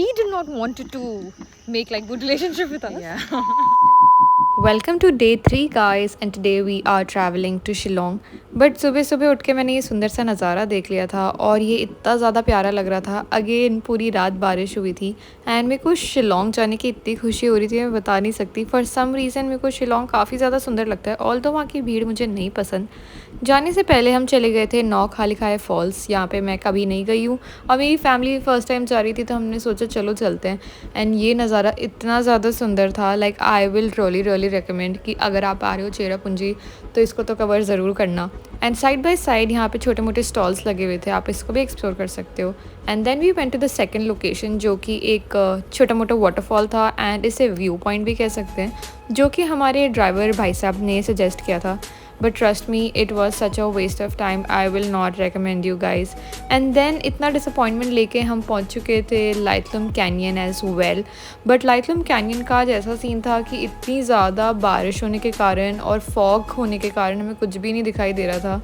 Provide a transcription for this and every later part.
He did not want to make like good relationship with us. Yeah. Welcome to day 3 guys and today we are travelling to Shillong. But सुबह सुबह उठ के मैंने ये सुंदर सा नज़ारा देख लिया था और ये इतना ज़्यादा प्यारा लग रहा था। अगेन पूरी रात बारिश हुई थी एंड मेरे को शिलोंग जाने की इतनी खुशी हो रही थी मैं बता नहीं सकती। फॉर सम रीज़न मेरे को शिलोंग काफ़ी ज़्यादा सुंदर लगता है, ऑल दो वहाँ की भीड़ मुझे नहीं पसंद। जाने से पहले हम चले गए थे नौ खाली खाए फॉल्स, यहाँ पे मैं कभी नहीं गई हूँ और मेरी फैमिली फ़र्स्ट टाइम जा रही थी तो हमने सोचा चलो चलते हैं। एंड ये नज़ारा इतना ज़्यादा सुंदर था, like I will really recommend कि अगर आप आ रहे हो चेरापूंजी तो इसको तो कवर ज़रूर करना। एंड साइड बाय साइड यहाँ पे छोटे मोटे स्टॉल्स लगे हुए थे, आप इसको भी एक्सप्लोर कर सकते हो। And then we went to the second location जो कि एक छोटा मोटा वाटरफॉल था एंड इसे व्यू पॉइंट भी कह सकते हैं, जो कि हमारे ड्राइवर भाई साहब ने सजेस्ट किया था। But trust me it was such a waste of time, I will not recommend you guys. And then इतना डिसअपॉइंटमेंट लेके हम पहुंच चुके थे Laitlum canyon as well. But Laitlum canyon का जैसा सीन था कि इतनी ज़्यादा बारिश होने के कारण और फॉग होने के कारण हमें कुछ भी नहीं दिखाई दे रहा था।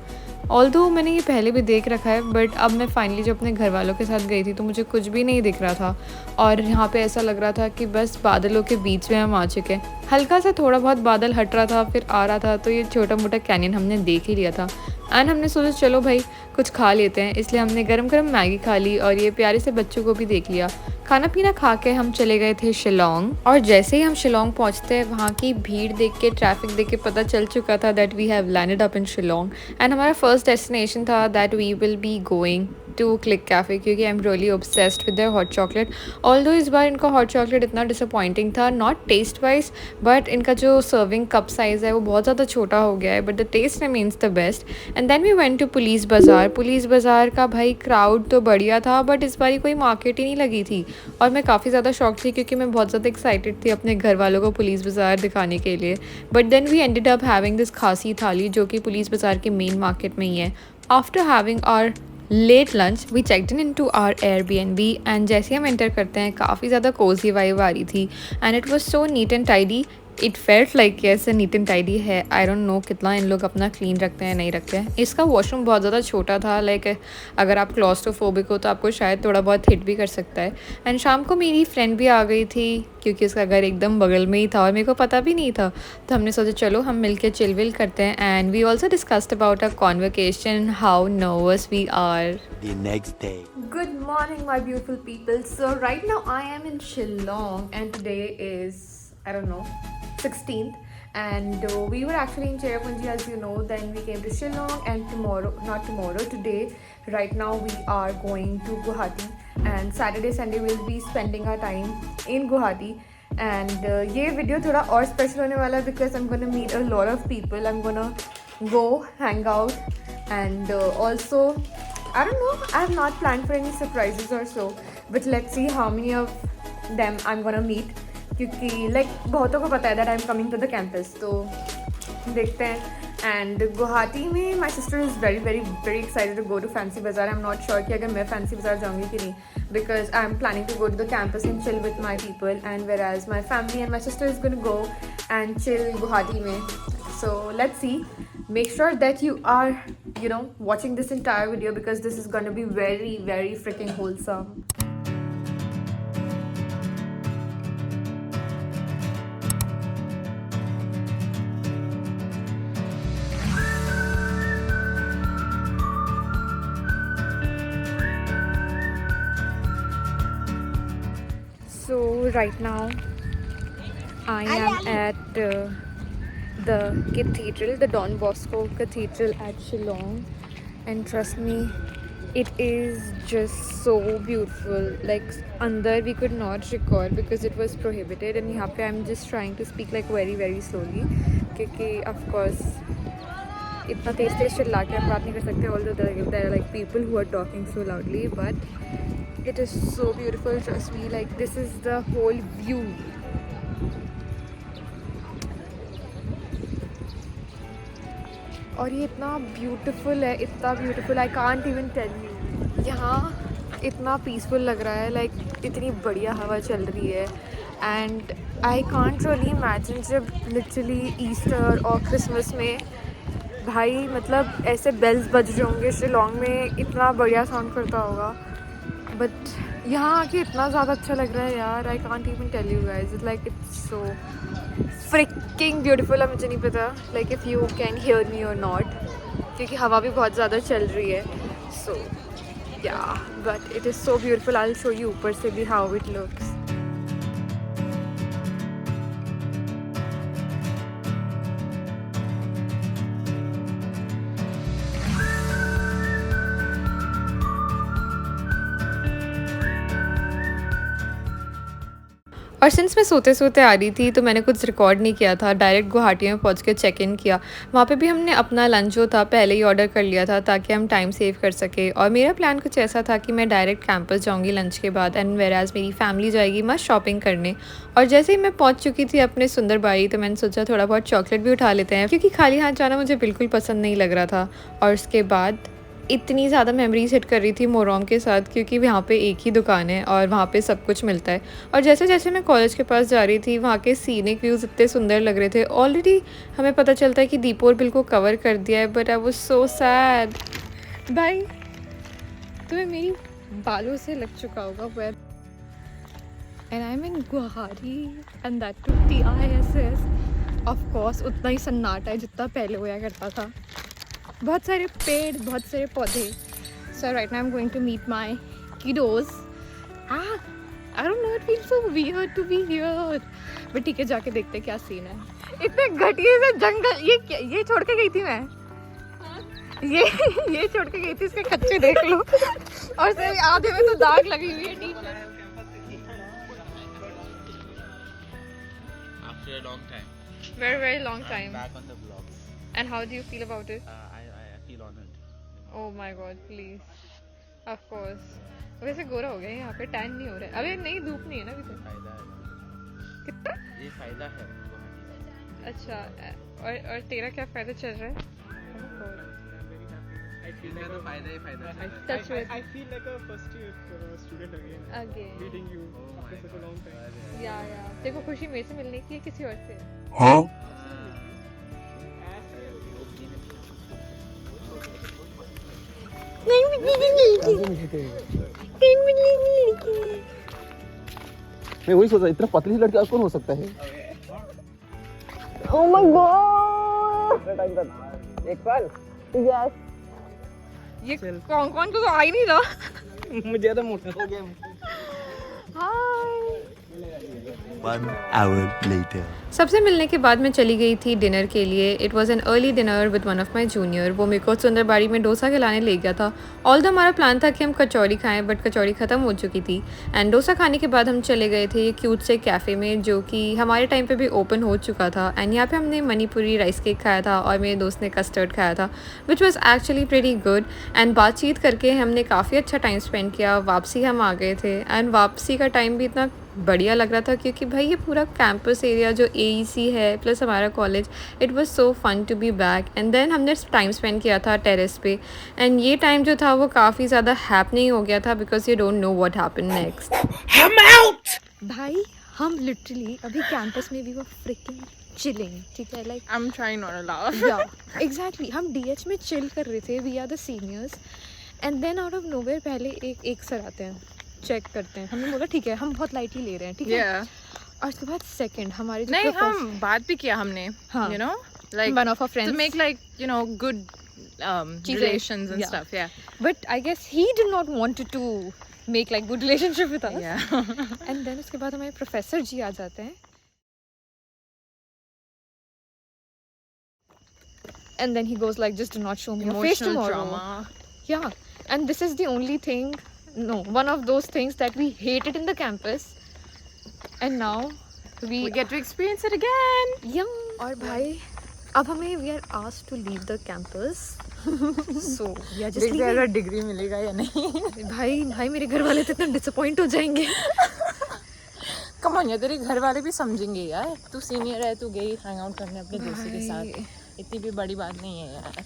ऑल्दो मैंने ये पहले भी देख रखा है बट अब मैं फाइनली जब अपने घर वालों के साथ गई थी तो मुझे कुछ भी नहीं दिख रहा था और यहाँ पे ऐसा लग रहा था कि बस बादलों के बीच में हम आ चुके हैं। हल्का सा थोड़ा बहुत बादल हट रहा था फिर आ रहा था, तो ये छोटा मोटा कैनियन हमने देख ही लिया था। एंड हमने सोचा चलो भाई कुछ खा लेते हैं, इसलिए हमने गरम गरम मैगी खा ली और ये प्यारे से बच्चों को भी देख लिया। खाना पीना खा के हम चले गए थे शिलोंग और जैसे ही हम शिलोंग पहुंचते हैं वहाँ की भीड़ देख के, ट्रैफिक देख के पता चल चुका था that we have landed up in Shillong. And हमारा फर्स्ट डेस्टिनेशन था that we will be going to Click cafe, क्योंकि I am really obsessed with their hot chocolate. Although इस बार इनका हॉट चॉकलेट इतना डिसअपॉइंटिंग था, नॉट टेस्ट वाइज बट इनका जो सर्विंग कप साइज़ है वो बहुत ज़्यादा छोटा हो गया है, but the taste remains the best. And then we went to Police Bazaar. Police Bazaar का भाई क्राउड तो बढ़िया था बट इस बार कोई मार्केट ही नहीं लगी थी और मैं काफ़ी ज़्यादा शॉक थी क्योंकि मैं बहुत ज़्यादा एक्साइटेड थी अपने घर वालों को पुलिस बाज़ार दिखाने के लिए। But then we ended up having this Khasi thali जो कि पुलिस बाज़ार के मेन मार्केट में ही है। After having our late lunch we checked in to our Airbnb and जैसे हम एंटर करते हैं काफ़ी ज़्यादा कोजी वाइब आ रही थी and it was so neat and tidy. It felt like ऐसे नीट एंड टाइडी है, आई डोंट नो कितना इन लोग अपना क्लीन रखते हैं नहीं रखते हैं। इसका वॉशरूम बहुत ज़्यादा छोटा था, लाइक अगर आप क्लॉस्ट्रोफोबिक हो तो आपको शायद थोड़ा बहुत हिट भी कर सकता है। एंड शाम को मेरी फ्रेंड भी आ गई थी क्योंकि उसका घर एकदम बगल में ही था और मेरे को पता भी नहीं था, तो हमने सोचा चलो हम मिलके चिल विल करते हैं। And we also discussed about a convocation how nervous we are. The next day. Good morning, my beautiful people. So right now I am in Shillong and today is, I don't know, 16th and we were actually in Cherrapunji as you know, then we came to Shillong and today, right now we are going to Guwahati and Saturday Sunday we'll be spending our time in Guwahati. And ये video थोड़ा और special होने वाला है because I'm gonna meet a lot of people. I'm gonna go hang out and also I don't know, I have not planned for any surprises or so, but let's see how many of them I'm gonna meet क्योंकि like बहुतों को पता है that I'm coming to the campus, तो देखते हैं। And Guwahati में my sister is very excited to go to Fancy Bazaar. I am not sure कि अगर मैं फैंसी बाज़ार जाऊँगी कि नहीं, because I am planning to go to the campus and chill with my people and whereas my family and my sister is gonna go and chill Guwahati में। So let's see, make sure that you are, you know, watching this entire video because this is going to be very freaking wholesome. So right now I am at the cathedral, the Don Bosco Cathedral at Shillong, and trust me it is just so beautiful. Like अंदर we could not record because it was prohibited and यहाँ पे I'm just trying to speak like very slowly क्योंकि of course इतना तेज चिल्ला के हम बात नहीं कर सकते, although there are like people who are talking so loudly, but it is so beautiful, trust me, like this is the whole view. और ये इतना ब्यूटीफुल है, इतना beautiful, I can't even tell you. यहाँ इतना पीसफुल लग रहा है, लाइक इतनी बढ़िया हवा चल रही है and I can't really imagine जब लिटरली ईस्टर और क्रिसमस में भाई मतलब ऐसे बेल्स बज रहे होंगे शिलोंग में, इतना बढ़िया साउंड करता होगा। बट यहाँ आके इतना ज़्यादा अच्छा लग रहा है यार, I can't even tell you guys, it's like it's so freaking beautiful. अब मुझे नहीं पता like if you can hear me और नॉट, क्योंकि हवा भी बहुत ज़्यादा चल रही है। सो या but it is so beautiful. I will show you ऊपर से भी हाउ इट लुक्स। और सिंस मैं सोते सोते आ रही थी तो मैंने कुछ रिकॉर्ड नहीं किया था, डायरेक्ट गुवाहाटी में पहुंच के चेक इन किया। वहाँ पे भी हमने अपना लंच जो था पहले ही ऑर्डर कर लिया था ताकि हम टाइम सेव कर सके। और मेरा प्लान कुछ ऐसा था कि मैं डायरेक्ट कैंपस जाऊँगी लंच के बाद, एंड वेराज मेरी फैमिली जाएगी मस्त शॉपिंग करने। और जैसे ही मैं पहुँच चुकी थी अपने सुंदर बाड़ी तो मैंने सोचा थोड़ा बहुत चॉकलेट भी उठा लेते हैं, क्योंकि खाली हाथ जाना मुझे बिल्कुल पसंद नहीं लग रहा था। और उसके बाद इतनी ज़्यादा मेमोरीज हिट कर रही थी मोरॉम के साथ, क्योंकि वहाँ पे एक ही दुकान है और वहाँ पे सब कुछ मिलता है। और जैसे जैसे मैं कॉलेज के पास जा रही थी वहाँ के सीनिक व्यूज़ इतने सुंदर लग रहे थे। ऑलरेडी हमें पता चलता है कि दीपोर बिल को कवर कर दिया है, but I was so sad. भाई तुम्हें मेरी बालों से लग चुका होगा वेब, and I am in Guwahati and that too TISS। Of course उतना ही सन्नाटा है जितना पहले होया करता था, बहुत सारे पेड़, बहुत सारे पौधे। So right now I am going to meet my kiddos. I don't know, it feels so weird to be here, but ठीक है जाके देखते क्या सीन है। इतने घटिया से जंगल, ये छोड़ के गई थी मैं, ये छोड़ के गई थी, इसके कच्चे देख लो और सिर्फ आधे में तो दाग लगी हुई है। After a long time. Very very long time. I'm back on the vlogs. And how do you feel about it? I feel honored. Oh my god, please. Of course. वैसे गोरा हो गया है यहाँ पे, टैन नहीं हो रहा है। अबे नहीं, धूप नहीं है ना अभी तो। फायदा है। कितना? ये फायदा है गुवाहाटी का। अच्छा, और तेरा क्या फायदा चल रहा है? इसका तो फायदा ही फायदा है। Touch wood. I feel like a first year student again. Again. Meeting you Oh my after such a long time. या देखो, खुशी मेरे से मिलने की है किसी और से? मैं वही सोच रहा, इतना पतली लड़का कौन हो सकता है? Oh my god! एक साल? Yes. ये कौन कौन को तो आ ही नहीं रहा। मुझे ज्यादा मोटा हो गया। Hi. 1 hour later. सबसे मिलने के बाद मैं चली गई थी डिनर के लिए। It was an early dinner with one of my junior. वो मेरे को सुंदरबाड़ी में डोसा खिलाने ले गया था। ऑल्दो हमारा प्लान था कि हम कचौड़ी खाएं, बट कचौड़ी ख़त्म हो चुकी थी। एंड डोसा खाने के बाद हम चले गए थे ये क्यूट से कैफ़े में, जो कि हमारे टाइम पे भी ओपन हो चुका था। एंड यहाँ पे हमने मणिपुरी राइस केक खाया था और मेरे दोस्त ने कस्टर्ड खाया था, which was actually pretty good. And बातचीत करके हमने काफ़ी अच्छा टाइम स्पेंड किया। वापसी हम आ गए थे, एंड वापसी का टाइम भी इतना बढ़िया लग रहा था, क्योंकि भाई ये पूरा कैंपस एरिया जो AEC है प्लस हमारा college, it was so fun to be back. And then हमने टाइम स्पेंड किया था टेरेस पे, एंड ये टाइम जो था वो काफ़ी ज़्यादा हैपनिंग हो गया था, because you don't know what happen next. भाई हम लिटरली अभी कैंपस में भी वो फ्रिकिंग चिलिंग, ठीक है, like I'm trying not to laugh. या एग्जैक्टली हम DH में चिल कर रहे थे, we are the seniors, and then out of nowhere पहले एक सर आते हैं, चेक करते हैं। हमने बोला ठीक है, हम बहुत लाइटली ले रहे हैं, ठीक है। Yeah. और उसके बाद सेकंड हमारे जो नहीं, हम बात भी किया हमने, हाँ. you know, like one of our friends to make like, you know, good चीज़ें, relations and yeah. stuff. Yeah. but I guess he did not want to make like good relationship with us. Yeah. and then उसके बाद हमारे professor जी आ जाते हैं, and then he goes like, just do not show me your face Emotional tomorrow. trauma. Yeah, and this is the only thing, no, one of those things that we hated in the campus, and now We get to experience it again. yeah. और भाई अब हमें we are asked to leave the campus, so we are just देखते हैं leaving. अगर degree मिलेगा या नहीं। भाई मेरे घर वाले तो इतना डिसअपॉइंट हो जाएंगे। कम ऑन यार, तेरे घर वाले भी समझेंगे यार, तू सीनियर है, तू गई हैंग आउट करने अपने दोस्तों के साथ, इतनी भी बड़ी बात नहीं है यार।